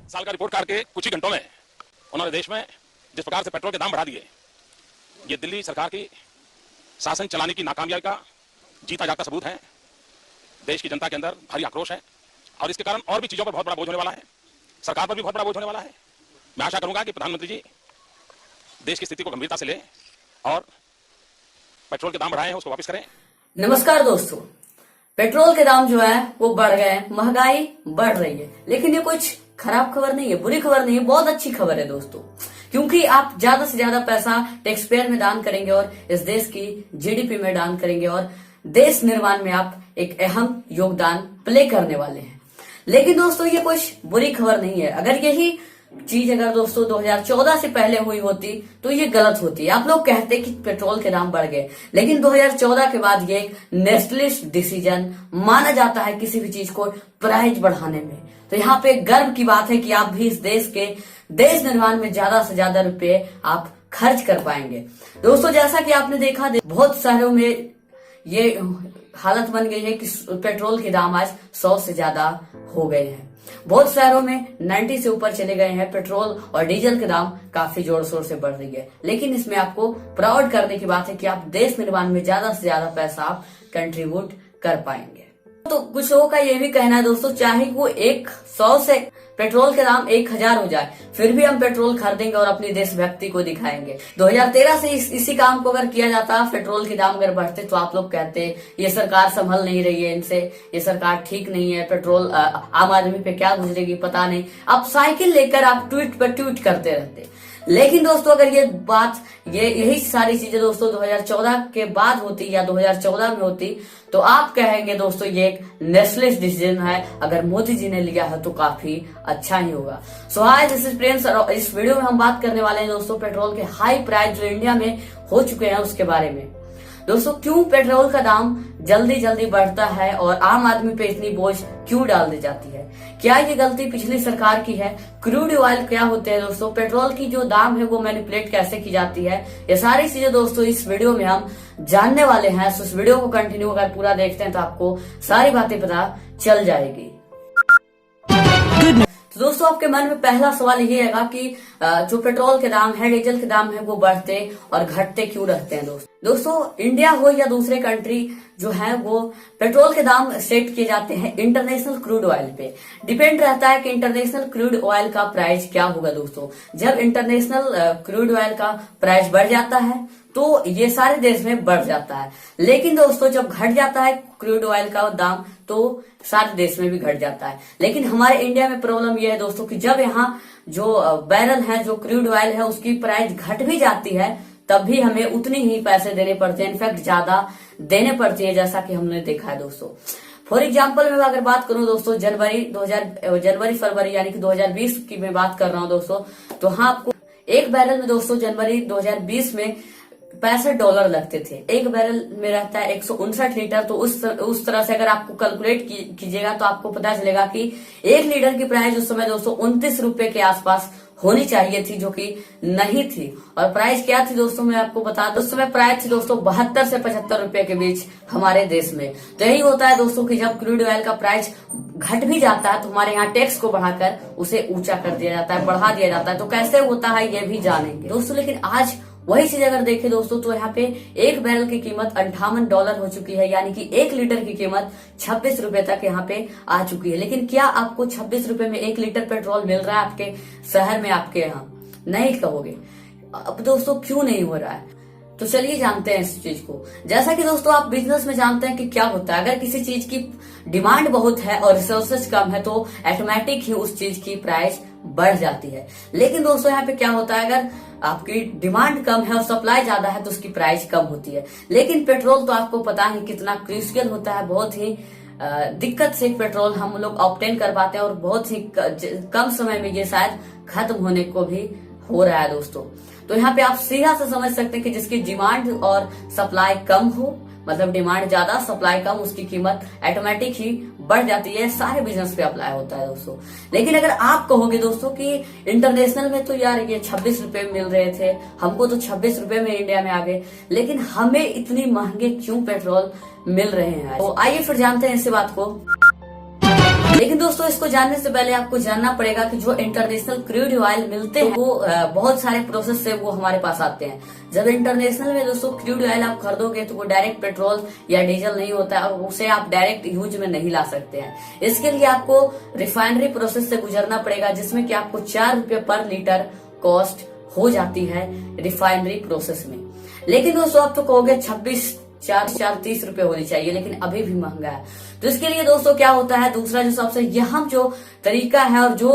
साल का report card के कुछ ही घंटों में उन्होंने देश में जिस प्रकार से पेट्रोल के दाम बढ़ा दिए, ये दिल्ली सरकार की शासन चलाने की नाकामयाबी का जीता जागता सबूत है। देश की जनता के अंदर भारी आक्रोश है और इसके कारण और भी चीजों पर बहुत बड़ा बोझ होने वाला है, सरकार पर भी बहुत बड़ा बोझ होने वाला है। मैं आशा करूंगा कि प्रधानमंत्री जी देश की स्थिति को गंभीरता से लें और पेट्रोल के दाम बढ़ाए हैं उसको वापस करें। नमस्कार दोस्तों, पेट्रोल के दाम जो है वो बढ़ गए, महंगाई बढ़ रही है, लेकिन ये कुछ खराब खबर नहीं है, बुरी खबर नहीं है, बहुत अच्छी खबर है दोस्तों, क्योंकि आप ज्यादा से ज्यादा पैसा टैक्स पेयर में दान करेंगे और इस देश की जीडीपी में दान करेंगे और देश निर्माण में आप एक अहम योगदान प्ले करने वाले हैं। लेकिन दोस्तों ये कुछ बुरी खबर नहीं है। अगर यही चीज अगर दोस्तों 2014 से पहले हुई होती तो ये गलत होती। आप लोग कहते कि पेट्रोल के दाम बढ़ गए, लेकिन 2014 के बाद ये नेशनलिस्ट डिसीजन माना जाता है किसी भी चीज को प्राइस बढ़ाने में। तो यहाँ पे गर्व की बात है कि आप भी इस देश के देश निर्माण में ज्यादा से ज्यादा रुपए आप खर्च कर पाएंगे। दोस्तों जैसा कि आपने देखा बहुत शहरों में ये हालत बन गई है कि पेट्रोल के दाम आज 100 से ज्यादा हो गए हैं। बहुत शहरों में 90 से ऊपर चले गए हैं। पेट्रोल और डीजल के दाम काफी जोर शोर से बढ़ रही है, लेकिन इसमें आपको प्राउड करने की बात है कि आप देश निर्माण में ज्यादा से ज्यादा पैसा आप कंट्रीब्यूट कर पाएंगे। तो कुछ लोगों का ये भी कहना है दोस्तों, चाहे वो 100 से पेट्रोल के दाम 1000 हो जाए, फिर भी हम पेट्रोल खरीदेंगे और अपनी देशभक्ति को दिखाएंगे। 2013 से इसी काम को अगर किया जाता, पेट्रोल के दाम अगर बढ़ते, तो आप लोग कहते ये सरकार संभल नहीं रही है, इनसे ये सरकार ठीक नहीं है, पेट्रोल आम आदमी पे क्या गुजरेगी पता नहीं। आप साइकिल लेकर आप ट्वीट पर ट्वीट करते रहते। लेकिन दोस्तों अगर ये बात यही सारी चीजें दोस्तों 2014 के बाद होती या 2014 में होती, तो आप कहेंगे दोस्तों ये एक नेशनलिस्ट डिसीजन है, अगर मोदी जी ने लिया है तो काफी अच्छा ही होगा। सो हाय, दिस इज प्रिंस और इस वीडियो में हम बात करने वाले हैं दोस्तों पेट्रोल के हाई प्राइस जो इंडिया में हो चुके हैं उसके बारे में। दोस्तों क्यों पेट्रोल का दाम जल्दी जल्दी बढ़ता है और आम आदमी पे इतनी बोझ क्यों डाल दी जाती है? क्या ये गलती पिछली सरकार की है? क्रूड ऑयल क्या होते हैं दोस्तों? पेट्रोल की जो दाम है वो मैनिपुलेट कैसे की जाती है? ये सारी चीजें दोस्तों इस वीडियो में हम जानने वाले हैं। सो इस वीडियो को कंटिन्यू अगर पूरा देखते हैं तो आपको सारी बातें पता चल जाएगी। तो दोस्तों आपके मन में पहला सवाल ये है कि जो पेट्रोल के दाम है, डीजल के दाम है, वो बढ़ते और घटते क्यों रहते हैं दोस्तों इंडिया हो या दूसरे कंट्री जो है वो पेट्रोल के दाम सेट किए जाते हैं इंटरनेशनल क्रूड ऑयल पे। डिपेंड रहता है कि इंटरनेशनल क्रूड ऑयल का प्राइस क्या होगा दोस्तों। जब इंटरनेशनल क्रूड ऑयल का प्राइस बढ़ जाता है तो ये सारे देश में बढ़ जाता है, लेकिन दोस्तों जब घट जाता है क्रूड ऑयल का दाम तो सारे देश में भी घट जाता है। लेकिन हमारे इंडिया में प्रॉब्लम यह है दोस्तों कि जब यहाँ जो बैरल है, जो क्रूड ऑयल है, उसकी प्राइस घट भी जाती है तब भी हमें उतनी ही पैसे देने पड़ते हैं, इनफैक्ट ज्यादा देने पड़ती है, जैसा कि हमने देखा है दोस्तों। फॉर एग्जाम्पल मैं अगर बात करूं दोस्तों जनवरी फरवरी यानी कि 2020 की मैं बात कर रहा हूं दोस्तों, तो हाँ आपको एक बैरल में दोस्तों जनवरी 2020 में $65 लगते थे। एक बैरल में रहता है 159 लीटर। तो उस तरह से अगर आपको कैलकुलेट कीजिएगा तो आपको पता चलेगा कि 1 लीटर की प्राइस उस समय दोस्तों 29 रुपए के आसपास होनी चाहिए थी, जो कि नहीं थी। और प्राइस क्या थी दोस्तों मैं आपको बता दूं, उस समय प्राइस थी दोस्तों 72 से 75 रुपए के बीच हमारे देश में। तो यही होता है दोस्तों कि जब क्रूड ऑयल का प्राइस घट भी जाता है तो हमारे यहाँ टैक्स को बढ़ाकर उसे ऊंचा कर दिया जाता है, बढ़ा दिया जाता है। तो कैसे होता है ये भी जानेंगे दोस्तों। लेकिन आज वही चीज अगर देखें दोस्तों तो यहाँ पे एक बैरल की कीमत $58 हो चुकी है, यानी कि 1 लीटर की कीमत 26 रुपए तक यहाँ पे आ चुकी है। लेकिन क्या आपको 26 रुपए में 1 लीटर पेट्रोल मिल रहा है आपके शहर में, आपके यहाँ? नहीं कहोगे। अब दोस्तों क्यों नहीं हो रहा है? तो चलिए जानते हैं इस चीज को। जैसा कि दोस्तों आप बिजनेस में जानते हैं कि क्या होता है, अगर किसी चीज की डिमांड बहुत है और रिसोर्सेज कम है तो ऑटोमेटिक ही उस चीज की प्राइस बढ़ जाती है। लेकिन दोस्तों यहाँ पे क्या होता है, अगर आपकी डिमांड कम है और सप्लाई ज्यादा है तो उसकी प्राइस कम होती है। लेकिन पेट्रोल तो आपको पता है कितना क्रूशियल होता है, बहुत ही दिक्कत से पेट्रोल हम लोग ऑब्टेन कर पाते हैं और बहुत ही कम समय में ये शायद खत्म होने को भी हो रहा है दोस्तों। तो यहाँ पे आप सीधा से समझ सकते हैं कि जिसकी डिमांड और सप्लाई कम हो, मतलब डिमांड ज्यादा सप्लाई कम, उसकी कीमत ऑटोमेटिक ही बढ़ जाती है। सारे बिजनेस पे अप्लाई होता है दोस्तों। लेकिन अगर आप कहोगे दोस्तों कि इंटरनेशनल में तो यार ये 26 रुपए मिल रहे थे, हमको तो 26 रुपए में इंडिया में आ गए, लेकिन हमें इतनी महंगे क्यों पेट्रोल मिल रहे हैं? तो आइए फिर जानते हैं इसी बात को। लेकिन दोस्तों इसको जानने से पहले आपको जानना पड़ेगा कि जो इंटरनेशनल क्रूड ऑयल मिलते हैं वो बहुत सारे प्रोसेस से वो हमारे पास आते हैं। जब इंटरनेशनल में दोस्तों क्रूड ऑयल आप खरीदोगे तो वो डायरेक्ट पेट्रोल या डीजल नहीं होता है और उसे आप डायरेक्ट यूज में नहीं ला सकते हैं। इसके लिए आपको रिफाइनरी प्रोसेस से गुजरना पड़ेगा, जिसमें कि आपको 4 रुपए पर लीटर कॉस्ट हो जाती है रिफाइनरी प्रोसेस में। लेकिन दोस्तों आप तो कहोगे 26-4 रुपए होनी चाहिए, लेकिन अभी भी महंगा है। तो इसके लिए दोस्तों क्या होता है, दूसरा जो सबसे यहाँ जो तरीका है और जो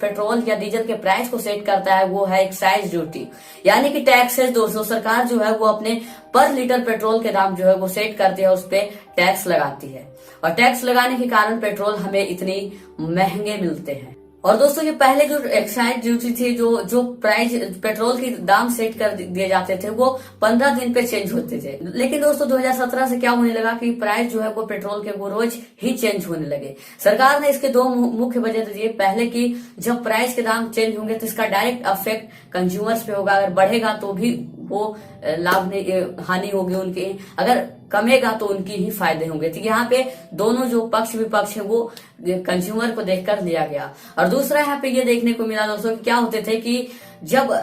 पेट्रोल या डीजल के प्राइस को सेट करता है वो है एक्साइज ड्यूटी, यानी कि टैक्सेस। दोस्तों सरकार जो है वो अपने पर लीटर पेट्रोल के दाम जो है वो सेट करती है, उस पर टैक्स लगाती है और टैक्स लगाने के कारण पेट्रोल हमें इतनी महंगे मिलते हैं। और दोस्तों ये पहले जो एक्साइज ड्यूटी थी, जो प्राइस पेट्रोल की दाम सेट कर दिए जाते थे वो 15 दिन पे चेंज होते थे। लेकिन दोस्तों 2017 से क्या होने लगा कि प्राइस जो है वो पेट्रोल के वो रोज ही चेंज होने लगे। सरकार ने इसके 2 मुख्य वजह दिए। पहले की जब प्राइस के दाम चेंज होंगे तो इसका डायरेक्ट अफेक्ट कंज्यूमर्स पे होगा, अगर बढ़ेगा तो भी वो लाभ नहीं हानि होगी उनकी, अगर कमेगा तो उनकी ही फायदे होंगे। तो यहाँ पे दोनों जो पक्ष विपक्ष है वो कंज्यूमर को देखकर लिया गया। और दूसरा यहाँ पे ये देखने को मिला दोस्तों क्या होते थे कि जब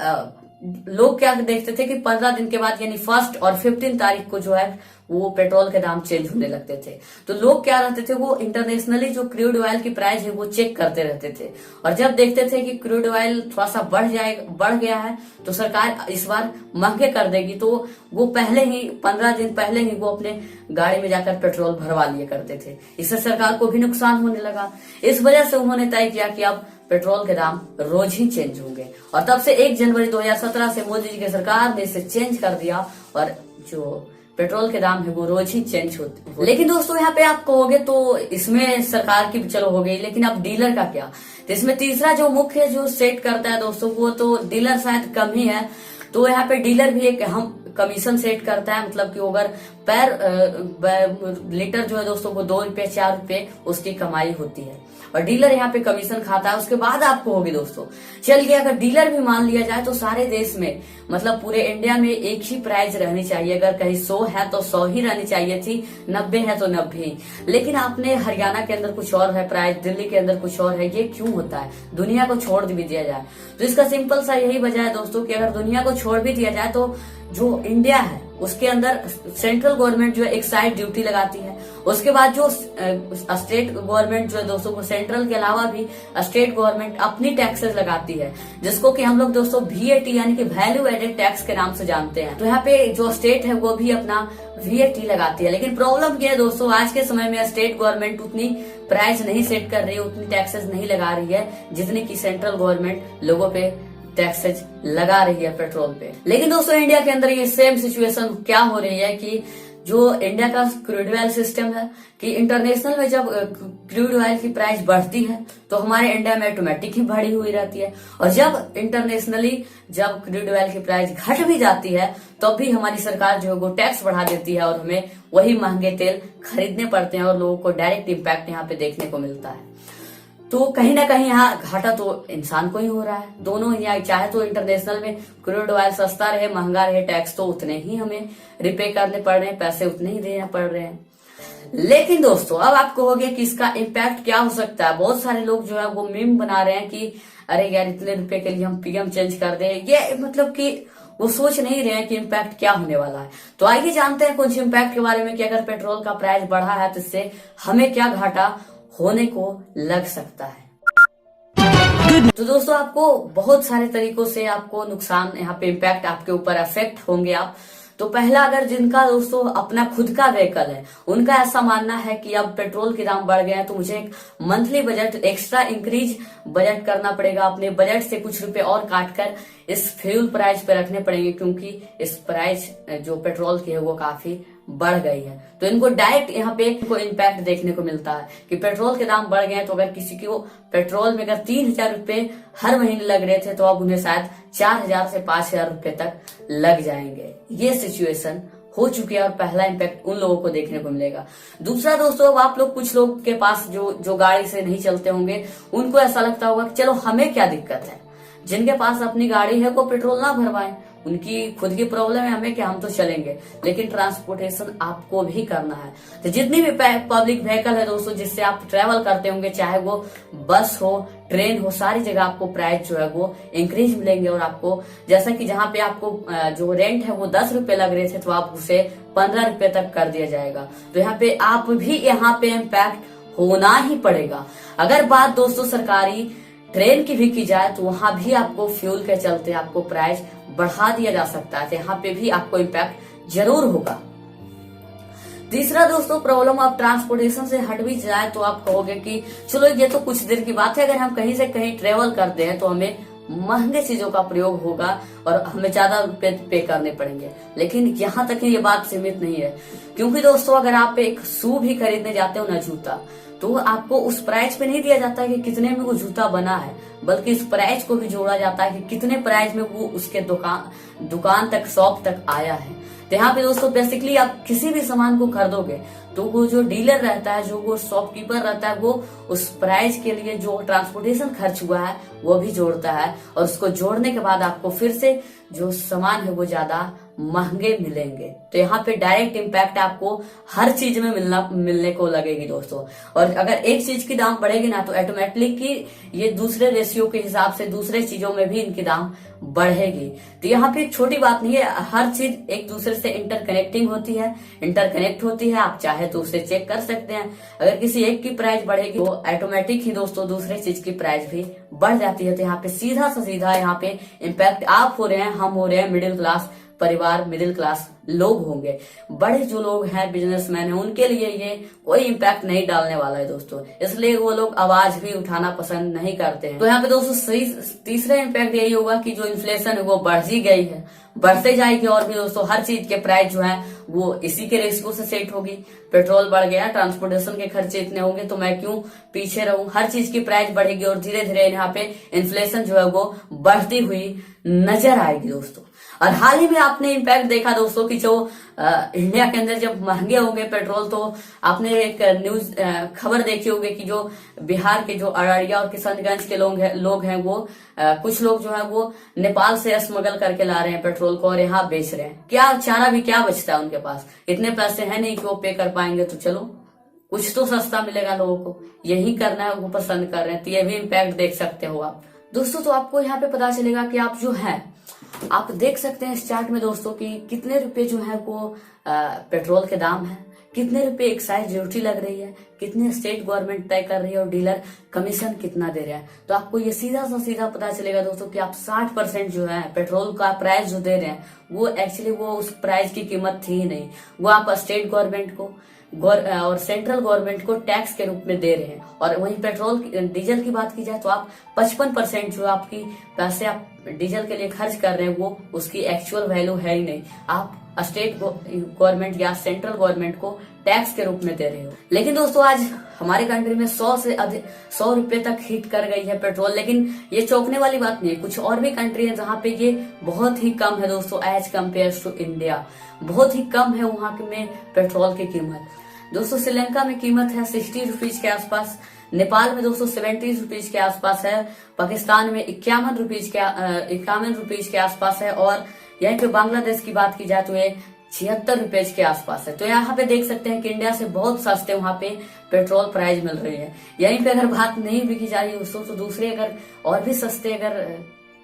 लोग क्या देखते थे कि 15 दिन के बाद यानी 1 और 15 तारीख को जो है वो पेट्रोल के दाम चेंज होने लगते थे। तो लोग क्या रहते थे, वो इंटरनेशनली जो क्रूड ऑयल की प्राइस है वो चेक करते रहते थे और जब देखते थे कि क्रूड ऑयल थोड़ा सा बढ़ गया है तो सरकार इस बार महंगे कर देगी, तो वो पहले ही 15 दिन पहले ही वो अपने गाड़ी में जाकर पेट्रोल भरवा लिया करते थे। इससे सरकार को भी नुकसान होने लगा। इस वजह से उन्होंने तय किया कि अब पेट्रोल के दाम रोज ही चेंज होंगे और तब से 1 जनवरी 2017 से मोदी जी की सरकार ने इसे चेंज कर दिया और जो पेट्रोल के दाम है वो रोज ही चेंज होते। लेकिन दोस्तों यहाँ पे आप कहोगे तो इसमें सरकार की चलो हो गई, लेकिन अब डीलर का क्या? तो इसमें तीसरा जो मुख्य जो सेट करता है दोस्तों वो तो डीलर शायद कम ही है। तो यहाँ पे डीलर भी एक हम कमीशन सेट करता है, मतलब कि अगर पर लीटर जो है दोस्तों वो 2 रुपए 4 रुपए उसकी कमाई होती है और डीलर यहाँ पे कमीशन खाता है। उसके बाद आपको होगी दोस्तों, चलिए अगर डीलर भी मान लिया जाए तो सारे देश में मतलब पूरे इंडिया में एक ही प्राइस रहनी चाहिए। अगर कहीं 100 है तो 100 ही रहनी चाहिए थी, 90 है तो 90। लेकिन आपने हरियाणा के अंदर कुछ और है प्राइस, दिल्ली के अंदर कुछ और है, ये क्यों होता है? दुनिया को छोड़ भी दिया जाए तो इसका सिंपल सा यही वजह है दोस्तों कि अगर दुनिया को छोड़ भी दिया जाए तो जो इंडिया है उसके अंदर सेंट्रल गवर्नमेंट जो है एक्साइज ड्यूटी लगाती है। उसके बाद जो स्टेट गवर्नमेंट जो है दोस्तों वो सेंट्रल के अलावा भी स्टेट गवर्नमेंट अपनी टैक्सेस लगाती है, जिसको कि हम लोग दोस्तों VAT यानी कि वैल्यू एडेड टैक्स के नाम से जानते हैं। तो यहाँ पे जो स्टेट है वो भी अपना VAT लगाती है। लेकिन प्रॉब्लम क्या है दोस्तों, आज के समय में स्टेट गवर्नमेंट उतनी प्राइस नहीं सेट कर रही है, उतनी टैक्सेस नहीं लगा रही है जितनी की सेंट्रल गवर्नमेंट लोगों पे टैक्सेज लगा रही है पेट्रोल पे। लेकिन दोस्तों इंडिया के अंदर ये सेम सिचुएशन क्या हो रही है कि जो इंडिया का क्रूड ऑयल सिस्टम है कि इंटरनेशनल में जब क्रूड ऑयल की प्राइस बढ़ती है तो हमारे इंडिया में ऑटोमेटिक ही बढ़ी हुई रहती है और जब इंटरनेशनली जब क्रूड ऑयल की प्राइस घट भी जाती है तब भी हमारी सरकार जो है वो टैक्स बढ़ा देती है और हमें वही महंगे तेल खरीदने पड़ते हैं और लोगों को डायरेक्ट इम्पैक्ट यहाँ पे देखने को मिलता है। तो कहीं ना कहीं यहाँ घाटा तो इंसान को ही हो रहा है। दोनों यहाँ चाहे तो इंटरनेशनल में क्रूड ऑयल सस्ता रहे महंगा रहे, टैक्स तो उतने ही हमें रिपे करने पड़ रहे हैं, पैसे उतने ही देना पड़ रहे हैं। लेकिन दोस्तों अब आप कहोगे कि इसका इम्पैक्ट क्या हो सकता है। बहुत सारे लोग जो है वो मीम बना रहे हैं कि अरे यार इतने रुपए के लिए हम PM चेंज कर दे, ये मतलब कि वो सोच नहीं रहे हैं कि इम्पैक्ट क्या होने वाला है। तो आइए जानते हैं कुछ इम्पैक्ट के बारे में कि अगर पेट्रोल का प्राइस बढ़ा है तो इससे हमें क्या घाटा होने को लग सकता है। तो दोस्तों आपको बहुत सारे तरीकों से आपको नुकसान यहाँ पे इम्पैक्ट आपके ऊपर अफेक्ट होंगे आप। तो पहला, अगर जिनका दोस्तों अपना खुद का व्हीकल है उनका ऐसा मानना है कि अब पेट्रोल के दाम बढ़ गए हैं तो मुझे एक monthly budget extra increase budget करना पड़ेगा, अपने बजट से कुछ रुपए और काटकर इस फ्यूल प्राइस पे रखने पड़ेंगे क्योंकि इस प्राइस जो पेट्रोल की है वो काफी बढ़ गई है। तो इनको डायरेक्ट यहाँ पे इनको इम्पैक्ट देखने को मिलता है कि पेट्रोल के दाम बढ़ गए हैं। तो अगर किसी को पेट्रोल में अगर 3,000 रुपए हर महीने लग रहे थे तो अब उन्हें शायद 4,000 से 5,000 रुपए तक लग जाएंगे। ये सिचुएशन हो चुकी है और पहला इम्पैक्ट उन लोगों को देखने को मिलेगा। दूसरा दोस्तों, अब आप लोग कुछ लोग के पास जो गाड़ी से नहीं चलते होंगे उनको ऐसा लगता होगा कि चलो हमें क्या दिक्कत है, जिनके पास अपनी गाड़ी है वो पेट्रोल ना भरवाएं, उनकी खुद की प्रॉब्लम है हमें कि हम तो चलेंगे, लेकिन ट्रांसपोर्टेशन आपको भी करना है। तो जितनी भी पब्लिक व्हीकल है दोस्तों जिससे आप ट्रेवल करते होंगे, चाहे वो बस हो, ट्रेन हो, सारी जगह आपको प्राइस जो है वो इंक्रीज मिलेंगे। और आपको जैसा कि जहाँ पे आपको जो रेंट है वो 10 रुपए लग रहे थे, तो आप उसे 15 रुपए तक कर दिया जाएगा। तो यहाँ पे आप भी यहाँ पे इम्पैक्ट होना ही पड़ेगा। अगर बात दोस्तों सरकारी ट्रेन की भी की जाए तो वहां भी आपको फ्यूल के चलते आपको प्राइस बढ़ा दिया जा सकता है, तो यहाँ पे भी आपको इम्पैक्ट जरूर होगा। तीसरा दोस्तों प्रॉब्लम, आप ट्रांसपोर्टेशन से हट भी जाए तो आप कहोगे कि चलो ये तो कुछ देर की बात है, अगर हम कहीं से कहीं ट्रेवल करते हैं तो हमें महंगे चीजों का प्रयोग होगा और हमें ज्यादा रुपए पे करने पड़ेंगे। लेकिन यहाँ तक ये बात सीमित नहीं है, क्योंकि दोस्तों अगर आप एक शू भी खरीदने जाते हो ना, जूता, तो आपको उस प्राइस पे नहीं दिया जाता है कि कितने में वो जूता बना है, बल्कि इस प्राइस को भी जोड़ा जाता है कि कितने प्राइस में वो उसके दुकान तक, शॉप तक आया है। तो यहाँ पे दोस्तों बेसिकली आप किसी भी सामान को खरीदोगे तो वो जो डीलर रहता है, जो वो शॉपकीपर रहता है, वो उस प्राइस के लिए जो ट्रांसपोर्टेशन खर्च हुआ है वो भी जोड़ता है, और उसको जोड़ने के बाद आपको फिर से जो सामान है वो ज्यादा महंगे मिलेंगे। तो यहाँ पे डायरेक्ट इम्पैक्ट आपको हर चीज में मिलने को लगेगी दोस्तों। और अगर एक चीज की दाम बढ़ेगी ना, तो ऑटोमेटिकली ये दूसरे रेशियो के हिसाब से दूसरे चीजों में भी इनकी दाम बढ़ेगी। तो यहाँ पे एक छोटी बात नहीं है, हर चीज एक दूसरे से इंटरकनेक्ट होती है। आप चाहे तो उसे चेक कर सकते हैं। अगर किसी एक की प्राइस बढ़ेगी तो ऑटोमेटिक ही दोस्तों दूसरे चीज की प्राइस भी बढ़ जाती है। तो यहाँ पे सीधा से सीधा यहाँ पे इम्पैक्ट आप हो रहे हैं, हम हो रहे हैं, मिडिल क्लास परिवार, मिडिल क्लास लोग होंगे। बड़े जो लोग हैं, बिजनेसमैन हैं, उनके लिए ये कोई इम्पैक्ट नहीं डालने वाला है दोस्तों, इसलिए वो लोग आवाज भी उठाना पसंद नहीं करते हैं। तो यहाँ पे दोस्तों तीसरा इम्पैक्ट यही होगा कि जो इन्फ्लेशन है वो बढ़ ही गई है, बढ़ते जाएगी। और भी दोस्तों हर चीज के प्राइस जो है वो इसी के रेशियो से सेट होगी। पेट्रोल बढ़ गया, ट्रांसपोर्टेशन के खर्चे इतने होंगे, तो मैं क्यों पीछे रहूं। हर चीज की प्राइस बढ़ेगी और धीरे धीरे यहाँ पे इन्फ्लेशन जो है वो बढ़ती हुई नजर आएगी दोस्तों। और हाल ही में आपने इम्पैक्ट देखा दोस्तों कि जो इंडिया के अंदर जब महंगे हो गए पेट्रोल, तो आपने एक न्यूज खबर देखी होगी कि जो बिहार के जो अररिया और किशनगंज के लोग हैं वो कुछ लोग जो है वो नेपाल से स्मगल करके ला रहे हैं पेट्रोल को और यहाँ बेच रहे हैं। क्या चारा भी क्या बचता है उनके पास, इतने पैसे है नहीं कि वो पे कर पाएंगे, तो चलो कुछ तो सस्ता मिलेगा लोगों को, यही करना है वो पसंद कर रहे हैं। तो ये भी इम्पैक्ट देख सकते हो आप दोस्तों। तो आपको यहाँ पे पता चलेगा कि आप जो है, आप देख सकते हैं इस चार्ट में दोस्तों कि कितने रुपए जो है वो पेट्रोल के दाम है, कितने रुपए एक्साइज ड्यूटी लग रही है, कितने स्टेट गवर्नमेंट तय कर रही है और डीलर कमीशन कितना दे रहा है। तो आपको ये सीधा से सीधा पता चलेगा दोस्तों कि आप 60% जो है पेट्रोल का प्राइस जो दे रहे हैं वो एक्चुअली वो उस प्राइस की कीमत थी ही नहीं, वो आप स्टेट गवर्नमेंट को और सेंट्रल गवर्नमेंट को टैक्स के रूप में दे रहे हैं। और वहीं पेट्रोल डीजल की बात की जाए तो आप 55% जो आपकी पैसे आप डीजल के लिए खर्च कर रहे हैं वो उसकी एक्चुअल वैल्यू है ही नहीं, आप स्टेट गवर्नमेंट या सेंट्रल गवर्नमेंट को टैक्स के रूप में दे रहे हो। लेकिन दोस्तों आज हमारे कंट्री में 100 से अधिक 100 रुपए तक हिट कर गई है पेट्रोल। लेकिन ये चौंकने वाली बात नहीं है, कुछ और भी कंट्री है जहाँ पे ये बहुत ही कम है दोस्तों, एज कम्पेयर टू इंडिया बहुत ही कम है वहाँ में पेट्रोल की कीमत। दोस्तों श्रीलंका में कीमत है 60 रुपीज के आसपास, नेपाल में दोस्तों 70 रुपीज के आसपास है, पाकिस्तान में 51 रुपीज के आसपास है, और यहीं पे बांग्लादेश की बात की जाए तो ये 76 रुपीज के आसपास है। तो यहाँ पे देख सकते हैं कि इंडिया से बहुत सस्ते वहाँ पे पेट्रोल प्राइस मिल रही है। यहीं पे अगर बात नहीं भी की जा रही है दोस्तों, तो दूसरे अगर और भी सस्ते अगर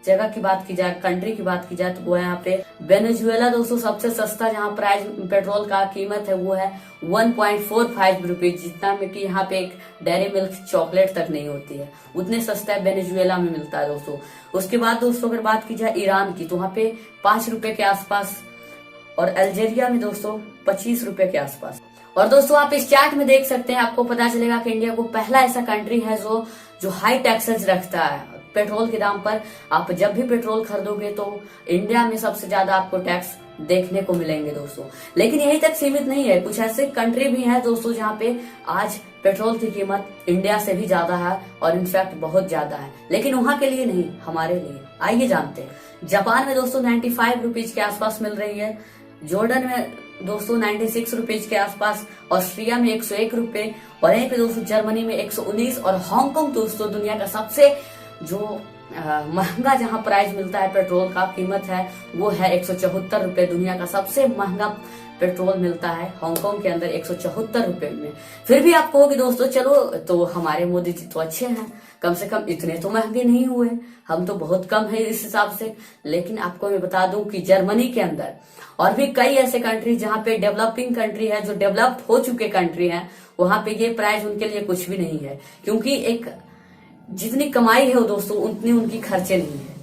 जगह की बात की जाए, कंट्री की बात की जाए, तो वो है यहाँ पे वेनेजुएला दोस्तों। सबसे सस्ता जहाँ प्राइस पेट्रोल का कीमत है वो है 1.45 रुपीज, जितना में कि यहाँ पे एक डेयरी मिल्क चॉकलेट तक नहीं होती है, उतने सस्ता है वेनेजुएला में मिलता है दोस्तों। उसके बाद दोस्तों अगर बात की जाए ईरान की, तो वहाँ पे 5 रुपए के आसपास, और अल्जीरिया में दोस्तों 25 रुपए के आसपास। और दोस्तों आप इस चार्ट में देख सकते हैं, आपको पता चलेगा कि इंडिया को पहला ऐसा कंट्री है जो हाई टैक्सेस रखता है पेट्रोल के दाम पर। आप जब भी पेट्रोल खरीदोगे तो इंडिया में सबसे ज्यादा आपको टैक्स देखने को मिलेंगे दोस्तों। लेकिन यही तक सीमित नहीं है, कुछ ऐसे कंट्री भी हैं दोस्तों जहाँ पे आज पेट्रोल की कीमत इंडिया से भी ज्यादा है, और इनफैक्ट बहुत ज्यादा है, लेकिन वहां के लिए नहीं, हमारे लिए। आइए जानते हैं। जापान में दोस्तों 95 रुपीज के आसपास मिल रही है, जॉर्डन में दोस्तों 96 रुपीज के आसपास, ऑस्ट्रिया में 101 रुपए, और यहीं पे दोस्तों जर्मनी में 119, और हांगकांग दोस्तों दुनिया का सबसे जो महंगा जहां प्राइस मिलता है पेट्रोल का, कीमत है वो है 174 रुपए। दुनिया का सबसे महंगा पेट्रोल मिलता है हांगकांग के अंदर 174 रुपए में। फिर भी आप कहोगे दोस्तों चलो तो हमारे मोदी जी तो अच्छे हैं, कम से कम इतने तो महंगे नहीं हुए, हम तो बहुत कम है इस हिसाब से। लेकिन आपको मैं बता दूं कि जर्मनी के अंदर और भी कई ऐसे कंट्री जहां पे डेवलपिंग कंट्री है, जो डेवलप हो चुके कंट्री है, वहां पे ये प्राइस उनके लिए कुछ भी नहीं है। क्योंकि एक जितनी कमाई है वो दोस्तों उतनी उनकी खर्चे नहीं है।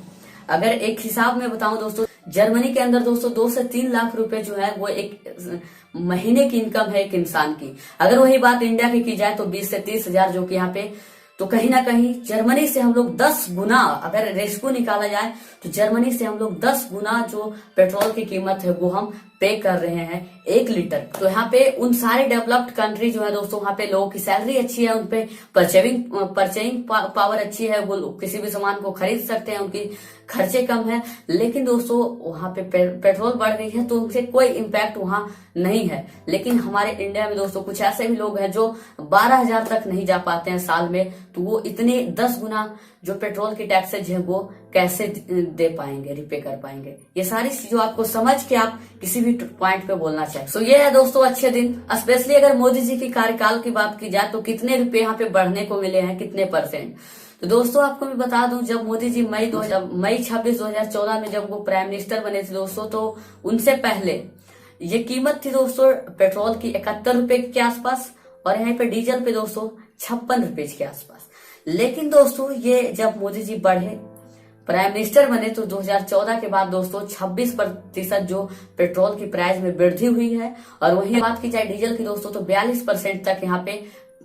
अगर एक हिसाब में बताऊं दोस्तों, जर्मनी के अंदर दोस्तों 2 से 3 लाख रुपए जो है वो एक महीने की इनकम है एक इंसान की। अगर वही बात इंडिया की जाए तो 20 से 30 हजार, जो कि यहाँ पे तो कहीं ना कहीं जर्मनी से हम लोग 10 गुना, अगर रेशको निकाला जाए तो जर्मनी से हम लोग 10 गुना जो पेट्रोल की कीमत है वो हम पे कर रहे हैं 1 लीटर। तो यहाँ पे उन सारे डेवलप्ड कंट्री जो है दोस्तों, वहाँ पे लोगों की सैलरी अच्छी है, उनपे परचेजिंग पावर अच्छी है, वो किसी भी सामान को खरीद सकते हैं, उनकी खर्चे कम है। लेकिन दोस्तों वहाँ पे पेट्रोल बढ़ गई है तो उनसे कोई इम्पैक्ट वहाँ नहीं है। लेकिन हमारे इंडिया में दोस्तों कुछ ऐसे भी लोग हैं जो 12,000 तक नहीं जा पाते हैं साल में, तो वो इतने 10 गुना जो पेट्रोल की टैक्सेज है वो कैसे दे पाएंगे, रिपे कर पाएंगे। ये सारी चीजों आपको समझ के आप किसी भी पॉइंट पे बोलना चाहिए। सो ये है दोस्तों अच्छे दिन। स्पेशली अगर मोदी जी की कार्यकाल की बात की जाए तो कितने रुपए यहाँ पे बढ़ने को मिले हैं, कितने %। तो दोस्तों आपको मैं बता दूं, जब मोदी जी मई 26 2014 में जब वो प्राइम मिनिस्टर बने थे दोस्तों, तो उनसे पहले ये कीमत थी दोस्तों पेट्रोल की 71 रुपए के आसपास, और यहाँ पे डीजल पे दोस्तों 56 रुपए के आसपास। लेकिन दोस्तों ये जब मोदी जी बढ़े, प्राइम मिनिस्टर बने, तो 2014 के बाद दोस्तों 26% जो पेट्रोल की प्राइस में वृद्धि हुई है। और वही बात की जाए डीजल की दोस्तों, तो 42% तक यहाँ पे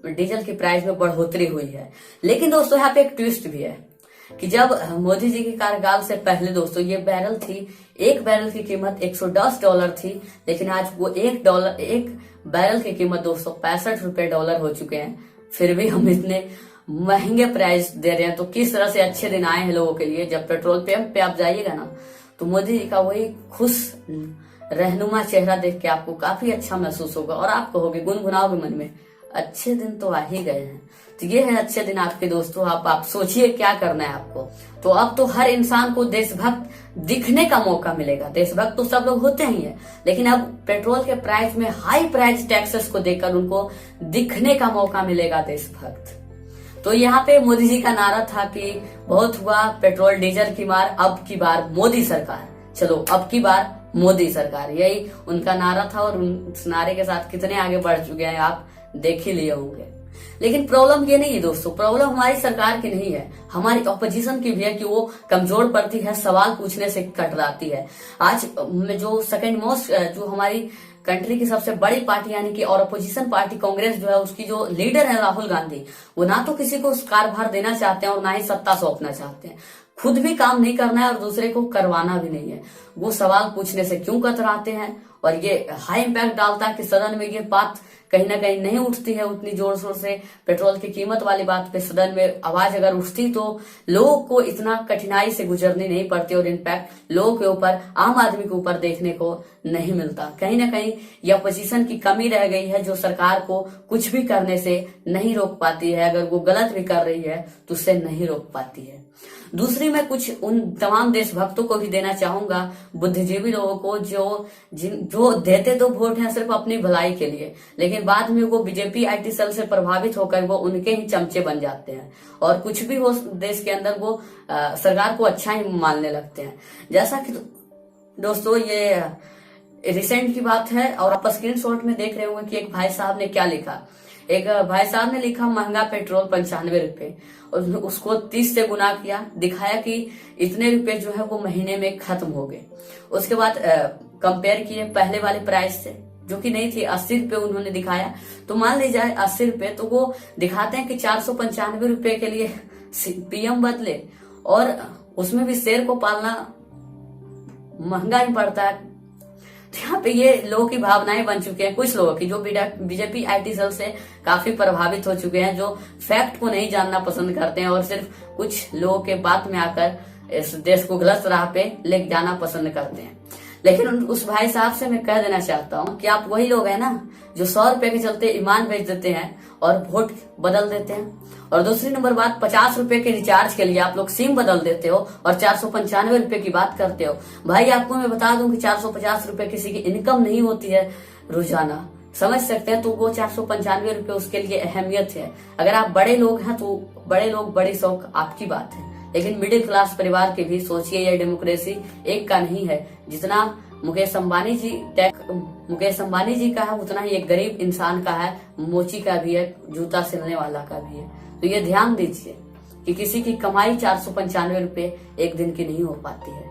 डीजल की प्राइस में बढ़ोतरी हुई है। लेकिन दोस्तों यहाँ पे एक ट्विस्ट भी है कि जब मोदी जी के कार्यकाल से पहले दोस्तों ये बैरल थी, एक बैरल की कीमत $110 थी, लेकिन आज वो एक बैरल की कीमत दोस्तों $65 हो चुके हैं। फिर भी हम इतने महंगे प्राइस दे रहे हैं, तो किस तरह से अच्छे दिन आए हैं लोगों के लिए। जब पेट्रोल पंप पे आप जाइएगा ना, तो मोदी जी का वही खुश रहनुमा चेहरा देख के आपको काफी अच्छा महसूस होगा और आप कहोगे, गुनगुनाओगे मन में, अच्छे दिन तो आ ही गए हैं। तो ये है अच्छे दिन आपके दोस्तों। आप सोचिए क्या करना है आपको। तो अब तो हर इंसान को देशभक्त दिखने का मौका मिलेगा। देशभक्त तो सब लोग होते ही हैं, लेकिन अब पेट्रोल के प्राइस में हाई प्राइस टैक्सेस को देखकर उनको दिखने का मौका मिलेगा देशभक्त। तो यहाँ पे मोदी जी का नारा था कि बहुत हुआ पेट्रोल डीजल की मार, अब की बार मोदी सरकार, चलो अब की बार मोदी सरकार, यही उनका नारा था। और उस नारे के साथ कितने आगे बढ़ चुके हैं आप देख ही लिए होंगे। लेकिन प्रॉब्लम ये नहीं है दोस्तों, प्रॉब्लम हमारी सरकार की नहीं है, हमारी ऑपोजिशन की भी है कि वो कमजोर पड़ती है, सवाल पूछने से कतराती है। आज जो सेकंड मोस्ट जो हमारी कंट्री की सबसे बड़ी पार्टी यानी कि और अपोजिशन पार्टी कांग्रेस जो है, उसकी जो लीडर है राहुल गांधी, वो ना तो किसी को कार्यभार देना चाहते हैं और ना ही सत्ता सौंपना चाहते हैं। खुद भी काम नहीं करना है और दूसरे को करवाना भी नहीं है। वो सवाल पूछने से क्यों कतराते हैं, और ये हाई इम्पैक्ट डालता है कि सदन में ये बात कहीं ना कहीं नहीं उठती है उतनी जोर शोर से। पेट्रोल की कीमत वाली बात पे सदन में आवाज अगर उठती तो लोगों को इतना कठिनाई से गुजरनी नहीं पड़ती, और इम्पैक्ट लोगों के ऊपर, आम आदमी के ऊपर देखने को नहीं मिलता। कहीं ना कहीं ये अपोजिशन की कमी रह गई है, जो सरकार को कुछ भी करने से नहीं रोक पाती है। अगर वो गलत भी कर रही है तो उससे नहीं रोक पाती है। दूसरी मैं कुछ उन तमाम देशभक्तों को भी देना चाहूंगा, बुद्धिजीवी लोगों को, जो देते तो वोट हैं सिर्फ अपनी भलाई के लिए, लेकिन बाद में वो बीजेपी आईटी सेल से प्रभावित होकर वो उनके ही चमचे बन जाते हैं, और कुछ भी हो देश के अंदर वो सरकार को अच्छा ही मानने लगते हैं। जैसा कि दोस्तों ये रिसेंट की बात है, और आप स्क्रीनशॉट में देख रहे होंगे कि एक भाई साहब ने क्या लिखा। एक भाई साहब ने लिखा, महंगा पेट्रोल 95 रुपए, और उसको 30 से गुना किया, दिखाया कि इतने रुपए जो है वो महीने में खत्म हो गए। उसके बाद कंपेयर किए पहले वाले प्राइस से, जो कि नहीं थी, 80 रुपए उन्होंने दिखाया। तो मान लीजिए 80 रुपए, तो वो दिखाते हैं कि 495 रुपए के लिए पीएम बदले, और उसमें भी शेर को पालना महंगा ही पड़ता है। तो यहाँ पे ये लोगों की भावनाएं बन चुकी हैं, कुछ लोगों की जो बीजेपी आईटी सेल से काफी प्रभावित हो चुके हैं, जो फैक्ट को नहीं जानना पसंद करते हैं और सिर्फ कुछ लोगों के बात में आकर इस देश को गलत राह पे ले जाना पसंद करते हैं। लेकिन उस भाई साहब से मैं कह देना चाहता हूँ कि आप वही लोग हैं ना जो 100 रुपए के चलते ईमान बेच देते हैं और वोट बदल देते हैं। और दूसरी नंबर बात, 50 रुपए के रिचार्ज के लिए आप लोग सिम बदल देते हो और 495 रुपए की बात करते हो। भाई आपको मैं बता दूं कि 450 रुपए किसी की इनकम नहीं होती है रोजाना, समझ सकते हैं। तो वो 495 रुपए उसके लिए अहमियत है। अगर आप बड़े लोग हैं तो बड़े लोग बड़ी शौक आपकी बात है, लेकिन मिडिल क्लास परिवार के भी सोचिए, यह डेमोक्रेसी एक का नहीं है। जितना मुकेश अंबानी जी का है उतना ही एक गरीब इंसान का है, मोची का भी है, जूता सिलने वाला का भी है। तो ये ध्यान दीजिए कि किसी की कमाई 495 रुपए एक दिन की नहीं हो पाती है।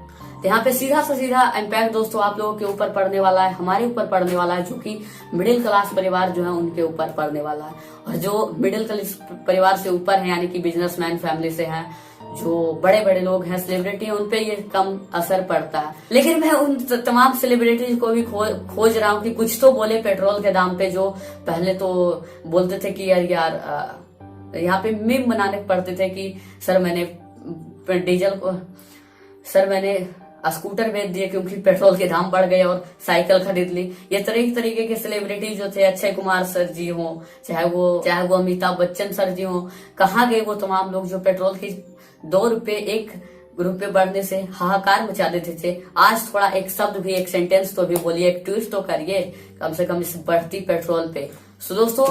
तो यहाँ पे सीधा से सीधा इम्पैक्ट दोस्तों आप लोगों के ऊपर पड़ने वाला है, हमारे ऊपर पड़ने वाला है, जो कि मिडिल क्लास परिवार जो है उनके ऊपर पड़ने वाला है। और जो मिडिल क्लास परिवार से ऊपर है, यानी कि बिजनेसमैन फैमिली से हैं, जो बड़े बड़े लोग हैं, सेलिब्रिटी हैं, उनपे ये कम असर पड़ता है। लेकिन मैं उन तमाम सेलिब्रिटीज को भी खोज रहा हूँ कि कुछ तो बोले पेट्रोल के दाम पे। जो पहले तो बोलते थे कि यार यहाँ पे मीम बनाने पड़ते थे कि सर मैंने स्कूटर बेच दिए क्योंकि पेट्रोल के दाम बढ़ गए और साइकिल खरीद ली। ये तरीके के सेलिब्रिटी जो थे, अक्षय कुमार सर जी हो, चाहे वो अमिताभ बच्चन सर जी हो, कहाँ गए वो तमाम लोग जो पेट्रोल की 2 रुपए 1 रुपए बढ़ने से हाहाकार मचा देते थे। आज थोड़ा एक शब्द भी, एक सेंटेंस तो भी बोलिए, एक ट्वीट तो करिए कम से कम इस बढ़ती पेट्रोल पे। सो दोस्तों,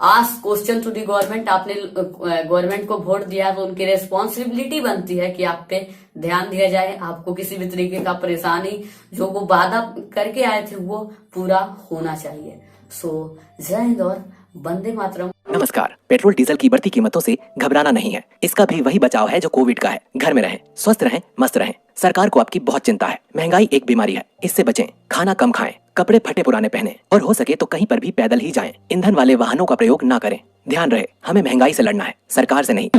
आज क्वेश्चन टू दी गवर्नमेंट, आपने गवर्नमेंट को वोट दिया तो उनकी रेस्पॉन्सिबिलिटी बनती है कि आप पे ध्यान दिया जाए। आपको किसी भी तरीके का परेशानी जो वो वादा करके आए थे वो पूरा होना चाहिए। सो जय हिंद और वंदे मातरम। नमस्कार। पेट्रोल डीजल की बढ़ती कीमतों से घबराना नहीं है। इसका भी वही बचाव है जो कोविड का है। घर में रहें, स्वस्थ रहें, मस्त रहें। सरकार को आपकी बहुत चिंता है। महंगाई एक बीमारी है, इससे बचें। खाना कम खाएं, कपड़े फटे पुराने पहनें और हो सके तो कहीं पर भी पैदल ही जाएं। ईंधन वाले वाहनों का प्रयोग ना करें। ध्यान रहे, हमें महंगाई से लड़ना है, सरकार से नहीं।